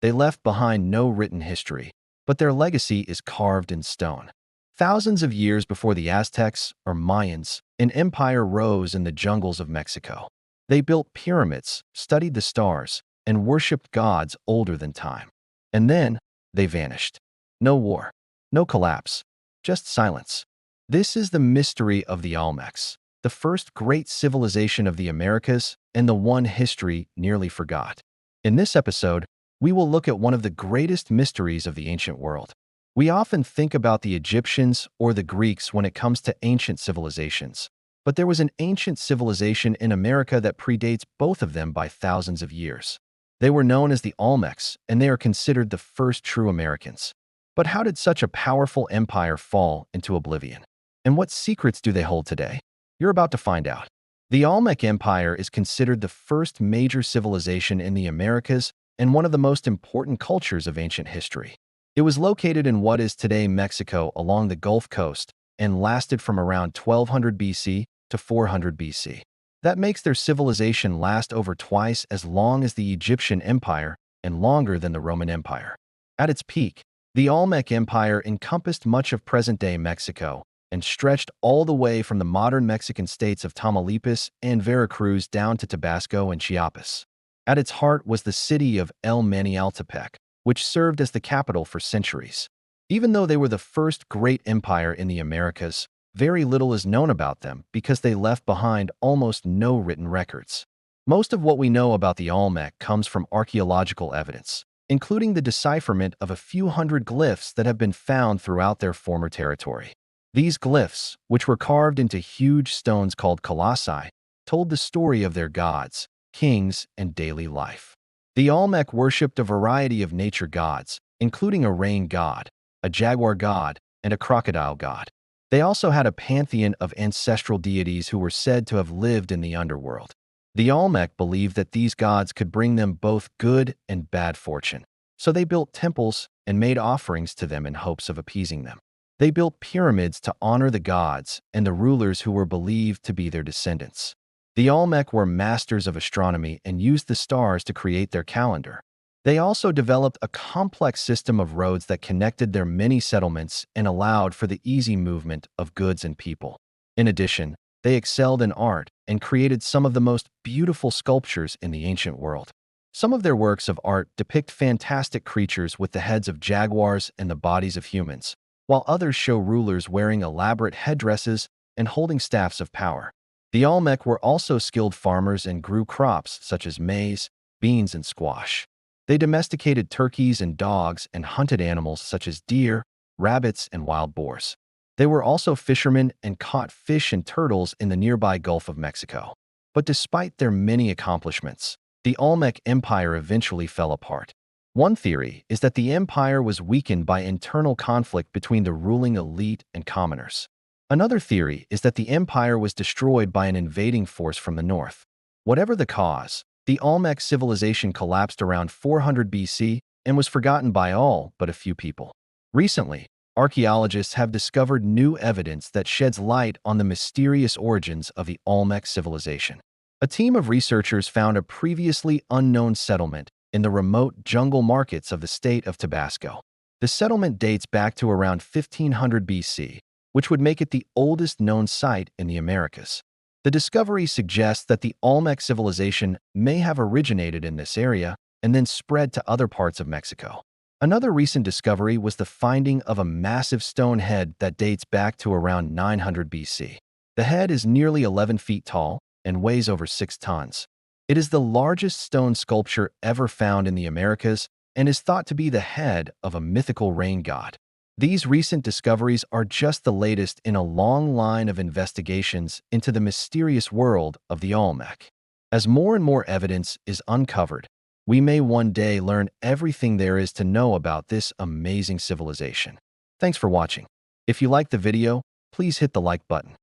They left behind no written history, but their legacy is carved in stone. Thousands of years before the Aztecs or Mayans, an empire rose in the jungles of Mexico. They built pyramids, studied the stars, and worshipped gods older than time. And then they vanished. No war, no collapse, just silence. This is the mystery of the Olmecs, the first great civilization of the Americas and the one history nearly forgot. In this episode, we will look at one of the greatest mysteries of the ancient world. We often think about the Egyptians or the Greeks when it comes to ancient civilizations, but there was an ancient civilization in America that predates both of them by thousands of years. They were known as the Olmecs, and they are considered the first true Americans. But how did such a powerful empire fall into oblivion? And what secrets do they hold today? You're about to find out. The Olmec Empire is considered the first major civilization in the Americas and one of the most important cultures of ancient history. It was located in what is today Mexico along the Gulf Coast and lasted from around 1200 BC to 400 BC. That makes their civilization last over twice as long as the Egyptian Empire and longer than the Roman Empire. At its peak, the Olmec Empire encompassed much of present-day Mexico and stretched all the way from the modern Mexican states of Tamaulipas and Veracruz down to Tabasco and Chiapas. At its heart was the city of El Manialtepec, which served as the capital for centuries. Even though they were the first great empire in the Americas, very little is known about them because they left behind almost no written records. Most of what we know about the Olmec comes from archaeological evidence, including the decipherment of a few hundred glyphs that have been found throughout their former territory. These glyphs, which were carved into huge stones called colossi, told the story of their gods, kings, and daily life. The Olmec worshipped a variety of nature gods, including a rain god, a jaguar god, and a crocodile god. They also had a pantheon of ancestral deities who were said to have lived in the underworld. The Olmec believed that these gods could bring them both good and bad fortune, so they built temples and made offerings to them in hopes of appeasing them. They built pyramids to honor the gods and the rulers who were believed to be their descendants. The Olmec were masters of astronomy and used the stars to create their calendar. They also developed a complex system of roads that connected their many settlements and allowed for the easy movement of goods and people. In addition, they excelled in art and created some of the most beautiful sculptures in the ancient world. Some of their works of art depict fantastic creatures with the heads of jaguars and the bodies of humans, while others show rulers wearing elaborate headdresses and holding staffs of power. The Olmec were also skilled farmers and grew crops such as maize, beans, and squash. They domesticated turkeys and dogs and hunted animals such as deer, rabbits, and wild boars. They were also fishermen and caught fish and turtles in the nearby Gulf of Mexico. But despite their many accomplishments, the Olmec Empire eventually fell apart. One theory is that the empire was weakened by internal conflict between the ruling elite and commoners. Another theory is that the empire was destroyed by an invading force from the north. Whatever the cause, the Olmec civilization collapsed around 400 BC and was forgotten by all but a few people. Recently, archaeologists have discovered new evidence that sheds light on the mysterious origins of the Olmec civilization. A team of researchers found a previously unknown settlement in the remote jungle markets of the state of Tabasco. The settlement dates back to around 1500 BC, which would make it the oldest known site in the Americas. The discovery suggests that the Olmec civilization may have originated in this area and then spread to other parts of Mexico. Another recent discovery was the finding of a massive stone head that dates back to around 900 BC. The head is nearly 11 feet tall and weighs over 6 tons. It is the largest stone sculpture ever found in the Americas and is thought to be the head of a mythical rain god. These recent discoveries are just the latest in a long line of investigations into the mysterious world of the Olmec. As more and more evidence is uncovered, we may one day learn everything there is to know about this amazing civilization. Thanks for watching. If you liked the video, please hit the like button.